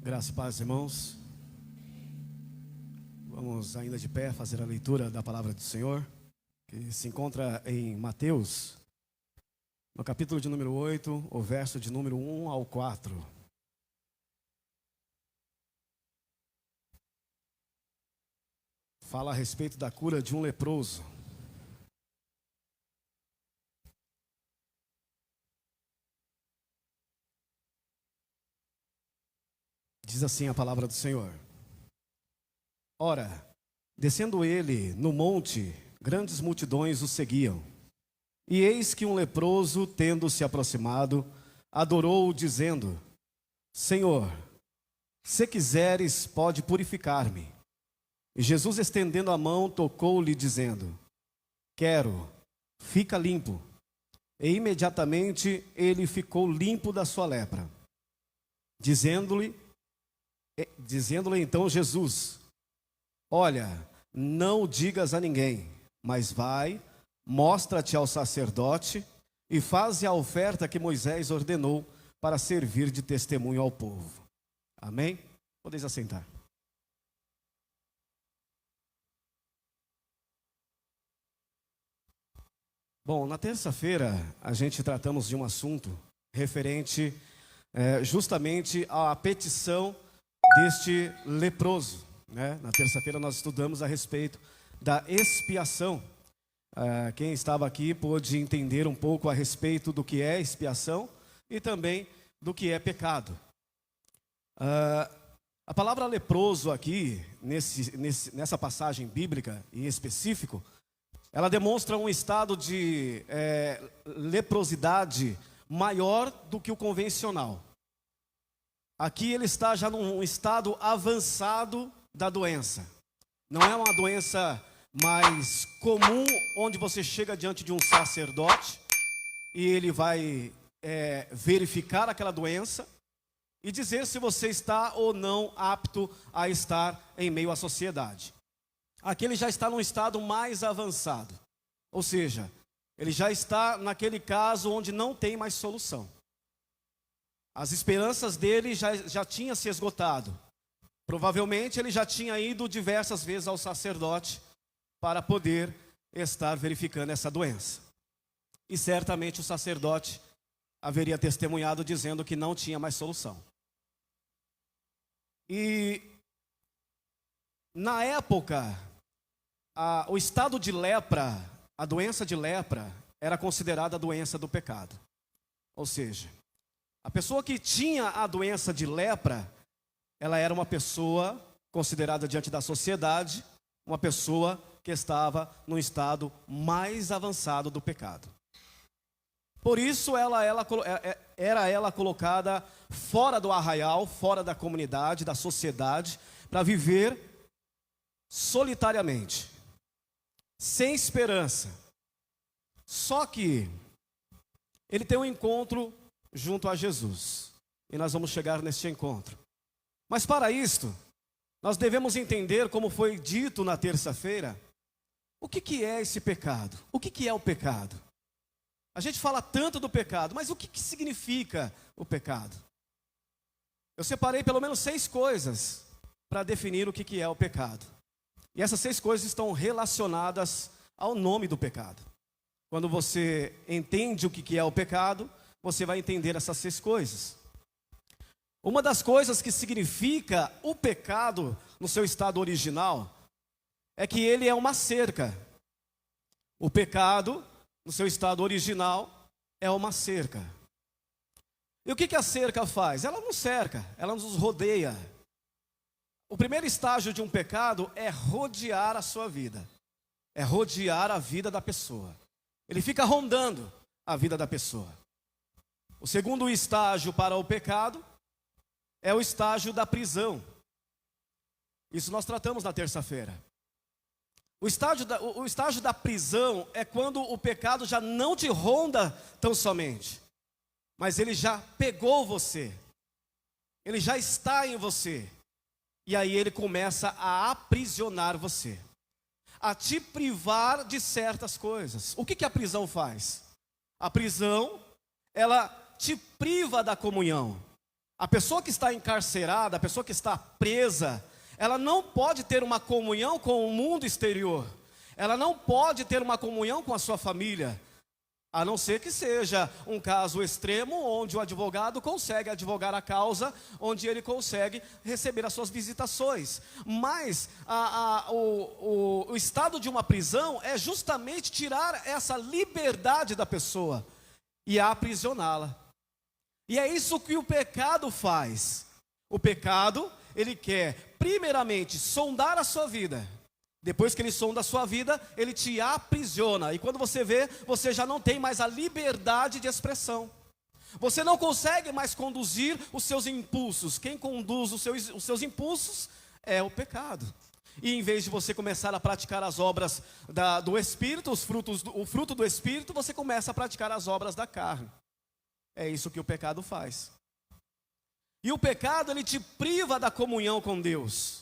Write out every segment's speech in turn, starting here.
Graça e paz, irmãos. Vamos ainda de pé fazer a leitura da palavra do Senhor, que se encontra em Mateus, no capítulo de número 8, o verso de número 1 ao 4. Fala a respeito da cura de um leproso. Diz assim a palavra do Senhor. Ora, descendo ele no monte, grandes multidões o seguiam. E eis que um leproso, tendo se aproximado, adorou-o, dizendo: Senhor, se quiseres, pode purificar-me. E Jesus, estendendo a mão, tocou-lhe, dizendo: Quero, fica limpo. E imediatamente ele ficou limpo da sua lepra. Dizendo-lhe então Jesus: Olha, não o digas a ninguém, mas vai, mostra-te ao sacerdote e faze a oferta que Moisés ordenou para servir de testemunho ao povo. Amém? Podeis assentar. Bom, na terça-feira a gente tratamos de um assunto referente justamente à petição deste leproso, né? Na terça-feira nós estudamos a respeito da expiação. Quem estava aqui pôde entender um pouco a respeito do que é expiação e também do que é pecado. A palavra leproso aqui, nessa passagem bíblica em específico, ela demonstra um estado de leprosidade maior do que o convencional. Aqui ele está já num estado avançado da doença. Não é uma doença mais comum, onde você chega diante de um sacerdote e ele vai verificar aquela doença e dizer se você está ou não apto a estar em meio à sociedade. Aqui ele já está num estado mais avançado, ou seja, ele já está naquele caso onde não tem mais solução. As esperanças dele já tinham se esgotado. Provavelmente ele já tinha ido diversas vezes ao sacerdote para poder estar verificando essa doença. E certamente o sacerdote haveria testemunhado dizendo que não tinha mais solução. E na época, o estado de lepra, a doença de lepra, era considerada a doença do pecado. Ou seja, a pessoa que tinha a doença de lepra, ela era uma pessoa considerada diante da sociedade, uma pessoa que estava no estado mais avançado do pecado. Por isso era ela colocada fora do arraial, fora da comunidade, da sociedade, para viver solitariamente, sem esperança. Só que ele tem um encontro junto a Jesus, e nós vamos chegar neste encontro. Mas para isto, nós devemos entender, como foi dito na terça-feira, o que é esse pecado? O que é o pecado? A gente fala tanto do pecado, mas o que significa o pecado? Eu separei pelo menos 6 coisas para definir o que é o pecado. E essas 6 coisas estão relacionadas ao nome do pecado. Quando você entende o que é o pecado, você vai entender essas 6 coisas. Uma das coisas que significa o pecado no seu estado original é que ele é uma cerca. O pecado, no seu estado original, é uma cerca. E o que a cerca faz? Ela nos cerca, ela nos rodeia. O primeiro estágio de um pecado é rodear a sua vida. É rodear a vida da pessoa. Ele fica rondando a vida da pessoa. O segundo estágio para o pecado é o estágio da prisão. Isso nós tratamos na terça-feira. O estágio da prisão é quando o pecado já não te ronda tão somente, mas ele já pegou você. Ele já está em você. E aí ele começa a aprisionar você, a te privar de certas coisas. O que a prisão faz? A prisão, ela te priva da comunhão. A pessoa que está encarcerada, a pessoa que está presa, ela não pode ter uma comunhão com o mundo exterior. Ela não pode ter uma comunhão com a sua família. A não ser que seja um caso extremo, onde o advogado consegue advogar a causa, onde ele consegue receber as suas visitações. Mas o estado de uma prisão é justamente tirar essa liberdade da pessoa e aprisioná-la. E é isso que o pecado faz. O pecado, ele quer primeiramente sondar a sua vida. Depois que ele sonda a sua vida, ele te aprisiona. E quando você vê, você já não tem mais a liberdade de expressão. Você não consegue mais conduzir os seus impulsos. Quem conduz os seus impulsos é o pecado. E em vez de você começar a praticar as obras do Espírito, o fruto do Espírito, você começa a praticar as obras da carne. É isso que o pecado faz. E o pecado, ele te priva da comunhão com Deus.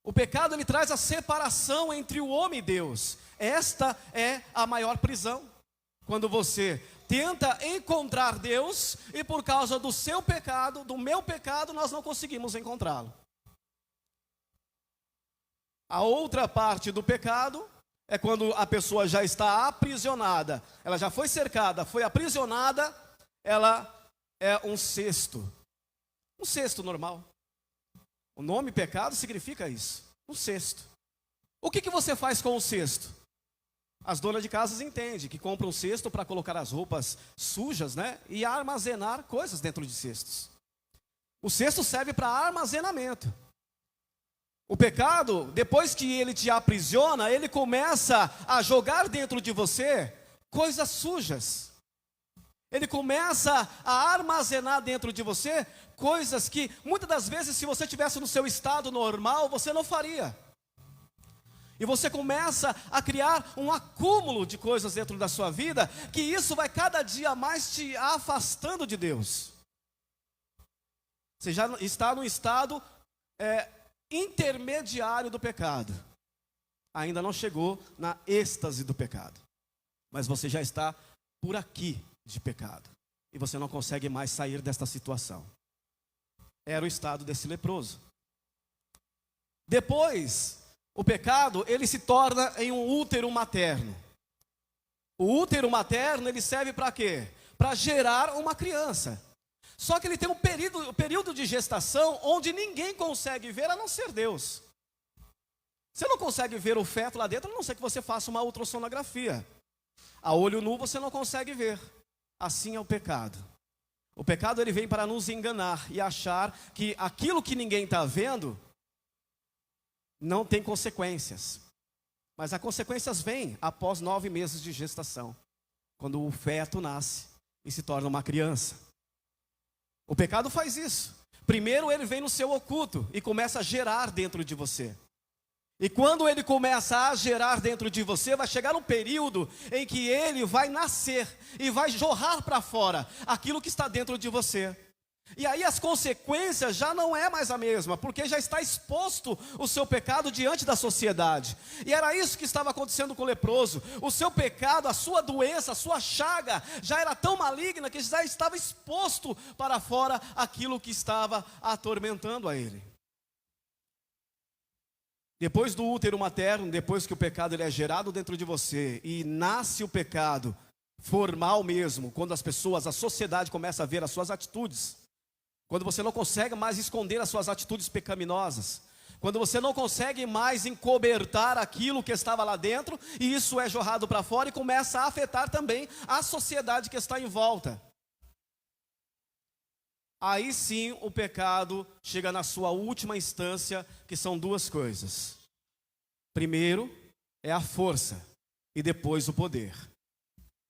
O pecado, ele traz a separação entre o homem e Deus. Esta é a maior prisão. Quando você tenta encontrar Deus e por causa do seu pecado, do meu pecado, nós não conseguimos encontrá-lo. A outra parte do pecado é quando a pessoa já está aprisionada. Ela já foi cercada, foi aprisionada, ela é um cesto. Um cesto normal. O nome pecado significa isso, um cesto. O que você faz com o cesto? As donas de casas entendem que compram um cesto para colocar as roupas sujas, né? E armazenar coisas dentro de cestos. O cesto serve para armazenamento. O pecado, depois que ele te aprisiona, ele começa a jogar dentro de você coisas sujas. Ele começa a armazenar dentro de você coisas que, muitas das vezes, se você estivesse no seu estado normal, você não faria. E você começa a criar um acúmulo de coisas dentro da sua vida, que isso vai cada dia mais te afastando de Deus. Você já está no estado intermediário do pecado. Ainda não chegou na êxtase do pecado. Mas você já está por aqui de pecado. E você não consegue mais sair desta situação. Era o estado desse leproso. Depois, o pecado, ele se torna em um útero materno. O útero materno, ele serve para quê? Para gerar uma criança. Só que ele tem um período de gestação onde ninguém consegue ver, a não ser Deus. Você não consegue ver o feto lá dentro, a não ser que você faça uma ultrassonografia. A olho nu você não consegue ver. Assim é o pecado. O pecado, ele vem para nos enganar e achar que aquilo que ninguém está vendo não tem consequências. Mas as consequências vêm após 9 meses de gestação, quando o feto nasce e se torna uma criança. O pecado faz isso. Primeiro ele vem no seu oculto e começa a gerar dentro de você. E quando ele começa a gerar dentro de você, vai chegar um período em que ele vai nascer e vai jorrar para fora aquilo que está dentro de você. E aí as consequências já não é mais a mesma, porque já está exposto o seu pecado diante da sociedade. E era isso que estava acontecendo com o leproso. O seu pecado, a sua doença, a sua chaga já era tão maligna que já estava exposto para fora aquilo que estava atormentando a ele. Depois do útero materno, depois que o pecado ele é gerado dentro de você e nasce o pecado formal mesmo, quando as pessoas, a sociedade começa a ver as suas atitudes, quando você não consegue mais esconder as suas atitudes pecaminosas, quando você não consegue mais encobertar aquilo que estava lá dentro, e isso é jorrado para fora e começa a afetar também a sociedade que está em volta. Aí sim o pecado chega na sua última instância, que são 2 coisas. Primeiro é a força e depois o poder.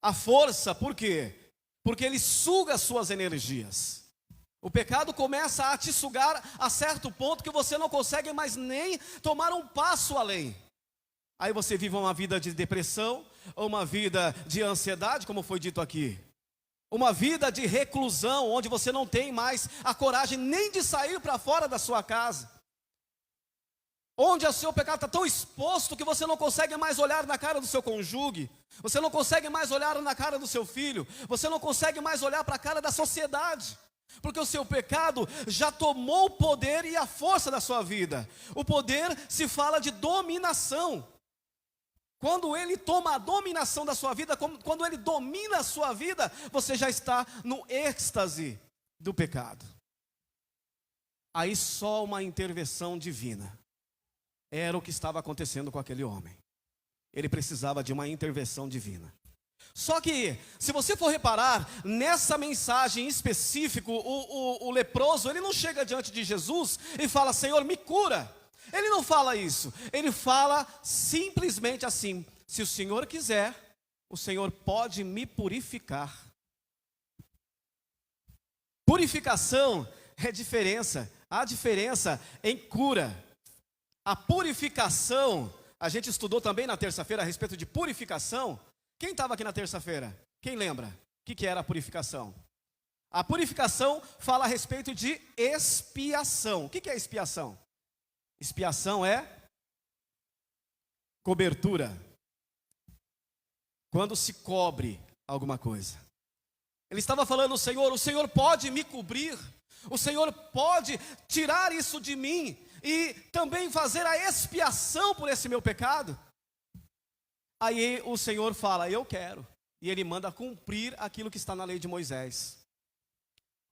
A força, por quê? Porque ele suga as suas energias. O pecado começa a te sugar a certo ponto que você não consegue mais nem tomar um passo além. Aí você vive uma vida de depressão, ou uma vida de ansiedade, como foi dito aqui. Uma vida de reclusão, onde você não tem mais a coragem nem de sair para fora da sua casa. Onde o seu pecado está tão exposto que você não consegue mais olhar na cara do seu cônjuge. Você não consegue mais olhar na cara do seu filho. Você não consegue mais olhar para a cara da sociedade. Porque o seu pecado já tomou o poder e a força da sua vida. O poder se fala de dominação. Quando ele toma a dominação da sua vida, quando ele domina a sua vida, você já está no êxtase do pecado. Aí só uma intervenção divina era o que estava acontecendo com aquele homem. Ele precisava de uma intervenção divina. Só que, se você for reparar, nessa mensagem específica, o leproso, ele não chega diante de Jesus e fala: Senhor, me cura. Ele não fala isso. Ele fala simplesmente assim: se o Senhor quiser, o Senhor pode me purificar. Purificação é diferença. Há diferença em cura. A purificação, a gente estudou também na terça-feira a respeito de purificação. Quem estava aqui na terça-feira? Quem lembra? O que era a purificação? A purificação fala a respeito de expiação. O que é expiação? Expiação é cobertura. Quando se cobre alguma coisa. Ele estava falando: o Senhor pode me cobrir. O Senhor pode tirar isso de mim e também fazer a expiação por esse meu pecado. Aí o Senhor fala: eu quero. E Ele manda cumprir aquilo que está na lei de Moisés.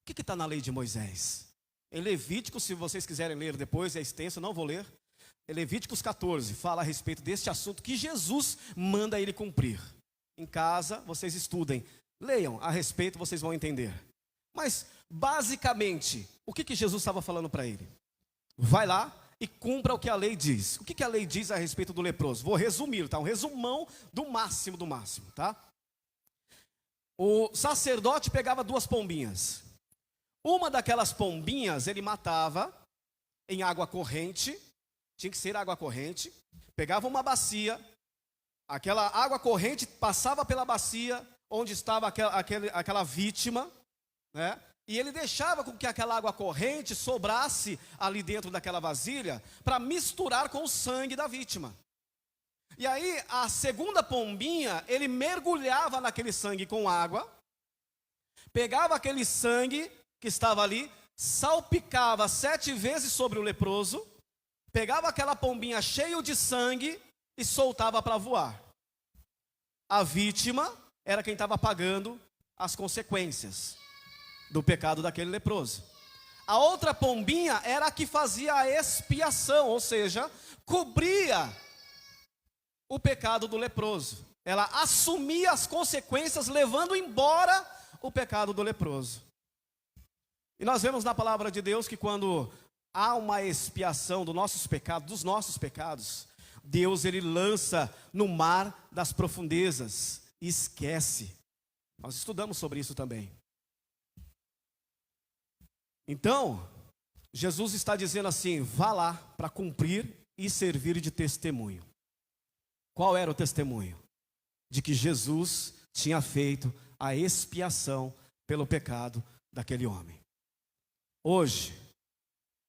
O que está na lei de Moisés? Em Levíticos, se vocês quiserem ler depois, é extenso, não vou ler. Em Levíticos 14, fala a respeito deste assunto que Jesus manda ele cumprir. Em casa, vocês estudem, leiam a respeito, vocês vão entender. Mas, basicamente, o que Jesus estava falando para ele? Vai lá e cumpra o que a lei diz. O que a lei diz a respeito do leproso? Vou resumir, tá? Um resumão do máximo, tá? O sacerdote pegava 2 pombinhas. Uma daquelas pombinhas ele matava em água corrente, tinha que ser água corrente. Pegava uma bacia, aquela água corrente passava pela bacia onde estava aquela vítima, né? E ele deixava com que aquela água corrente sobrasse ali dentro daquela vasilha para misturar com o sangue da vítima. E aí a segunda pombinha, ele mergulhava naquele sangue com água, pegava aquele sangue que estava ali, salpicava 7 vezes sobre o leproso, pegava aquela pombinha cheia de sangue e soltava para voar. A vítima era quem estava pagando as consequências do pecado daquele leproso. A outra pombinha era a que fazia a expiação, ou seja, cobria o pecado do leproso. Ela assumia as consequências, levando embora o pecado do leproso. E nós vemos na palavra de Deus que quando há uma expiação dos nossos pecados, Deus ele lança no mar das profundezas e esquece. Nós estudamos sobre isso também. Então, Jesus está dizendo assim: vá lá para cumprir e servir de testemunho. Qual era o testemunho? De que Jesus tinha feito a expiação pelo pecado daquele homem. Hoje,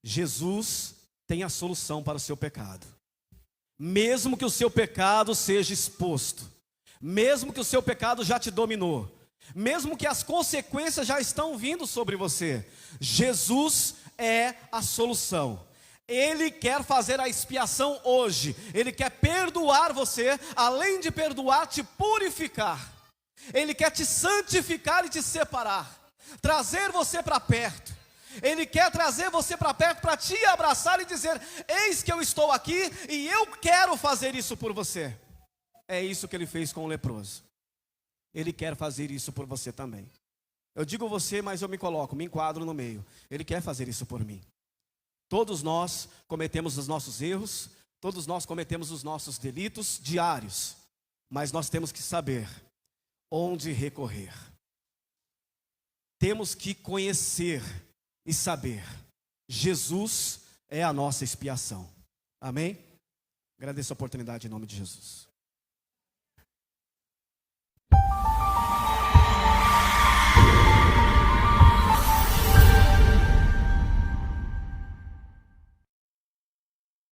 Jesus tem a solução para o seu pecado. Mesmo que o seu pecado seja exposto, mesmo que o seu pecado já te dominou, mesmo que as consequências já estão vindo sobre você, Jesus é a solução. Ele quer fazer a expiação hoje. Ele quer perdoar você, além de perdoar, te purificar. Ele quer te santificar e te separar, trazer você para perto. Ele quer trazer você para perto para te abraçar e dizer: eis que eu estou aqui e eu quero fazer isso por você. É isso que ele fez com o leproso. Ele quer fazer isso por você também. Eu digo você, mas eu me enquadro no meio. Ele quer fazer isso por mim. Todos nós cometemos os nossos erros, todos nós cometemos os nossos delitos diários, mas nós temos que saber onde recorrer. Temos que conhecer e saber: Jesus é a nossa expiação. Amém? Agradeço a oportunidade em nome de Jesus.